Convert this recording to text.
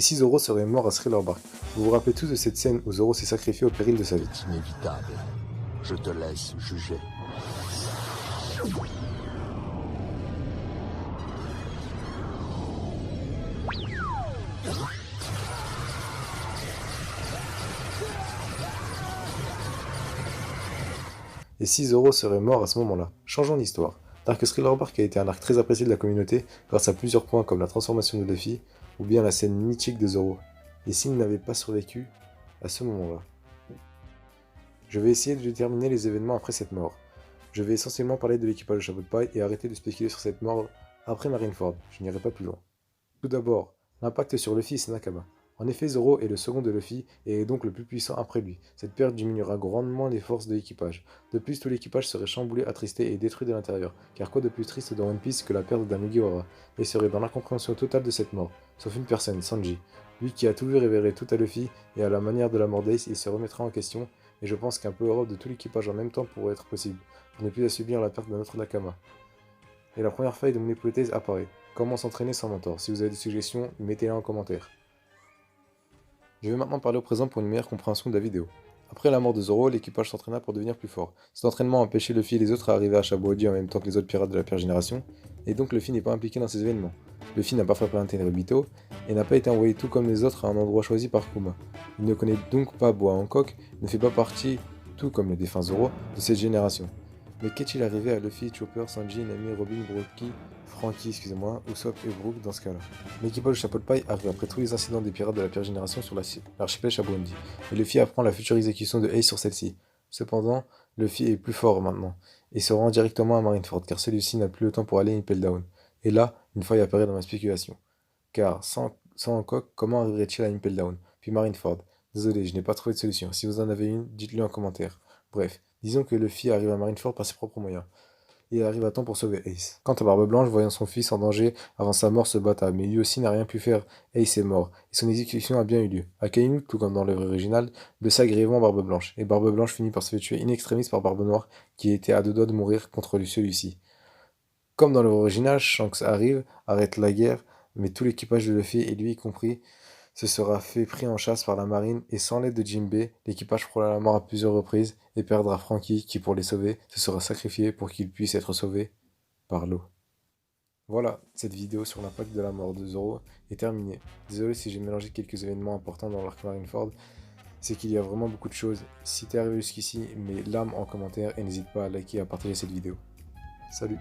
si Zoro serait mort à Thriller Bark? Vous vous rappelez tous de cette scène où Zoro s'est sacrifié au péril de sa vie? C'est inévitable. Je te laisse juger. Et si Zoro serait mort à ce moment-là? Changeons d'histoire. Dark Thriller Bark a été un arc très apprécié de la communauté grâce à plusieurs points comme la transformation de Luffy ou bien la scène mythique de Zoro. Et s'il n'avait pas survécu à ce moment-là? Je vais essayer de déterminer les événements après cette mort. Je vais essentiellement parler de l'équipage de Chapeau de Paille et arrêter de spéculer sur cette mort après Marineford. Je n'irai pas plus loin. Tout d'abord, l'impact sur Luffy et ses Nakama. En effet, Zoro est le second de Luffy et est donc le plus puissant après lui. Cette perte diminuera grandement les forces de l'équipage. De plus, tout l'équipage serait chamboulé, attristé et détruit de l'intérieur. Car quoi de plus triste dans One Piece que la perte d'un Mugiwara, et serait dans l'incompréhension totale de cette mort. Sauf une personne, Sanji. Lui qui a tout vu révéler tout à Luffy, et à la manière de la mort d'Ace, il se remettra en question, et je pense qu'un peu Europe de tout l'équipage en même temps pourrait être possible, pour ne plus à subir la perte d'un autre Nakama. Et la première faille de mon hypothèse apparaît. Comment s'entraîner sans mentor? Si vous avez des suggestions, mettez-les en commentaire. Je vais maintenant parler au présent pour une meilleure compréhension de la vidéo. Après la mort de Zoro, l'équipage s'entraîna pour devenir plus fort. Cet entraînement a empêché Luffy et les autres à arriver à Shabodi en même temps que les autres pirates de la Pire Génération, et donc Luffy n'est pas impliqué dans ces événements. Luffy n'a pas frappé un Tenryubito, et n'a pas été envoyé tout comme les autres à un endroit choisi par Kuma. Il ne connaît donc pas Bois Hancock, ne fait pas partie, tout comme le défunt Zoro, de cette génération. Mais qu'est-il arrivé à Luffy, Chopper, Sanji, Nami, Robin, Franky, Usopp et Brook dans ce cas-là? L'équipage de Chapeau de Paille arrive après tous les incidents des pirates de la Pire Génération sur l'archipel Shabondi, et Luffy apprend la future exécution de Ace sur celle-ci. Cependant, Luffy est plus fort maintenant, et se rend directement à Marineford, car celui-ci n'a plus le temps pour aller à Impel Down. Et là, une faille apparaît dans ma spéculation. Car sans Hancock, comment arriverait-il à Impel Down, puis Marineford? Désolé, je n'ai pas trouvé de solution. Si vous en avez une, dites-le en commentaire. Bref, disons que Luffy arrive à Marineford par ses propres moyens, et arrive à temps pour sauver Ace. Quant à Barbe Blanche, voyant son fils en danger avant sa mort, se batta, mais lui aussi n'a rien pu faire. Ace est mort, et son exécution a bien eu lieu. Akainu, tout comme dans l'œuvre originale, blessa grièvement Barbe Blanche, et Barbe Blanche finit par se faire tuer in extremis par Barbe Noire, qui était à deux doigts de mourir contre celui-ci. Comme dans l'œuvre originale, Shanks arrive, arrête la guerre, mais tout l'équipage de Luffy, et lui y compris, se sera fait pris en chasse par la marine, et sans l'aide de Jinbei, l'équipage frôla la mort à plusieurs reprises, et perdra Franky, qui pour les sauver, se sera sacrifié pour qu'il puisse être sauvé par l'eau. Voilà, cette vidéo sur l'impact de la mort de Zoro est terminée. Désolé si j'ai mélangé quelques événements importants dans l'arc Marineford, c'est qu'il y a vraiment beaucoup de choses. Si t'es arrivé jusqu'ici, mets l'âme en commentaire et n'hésite pas à liker et à partager cette vidéo. Salut!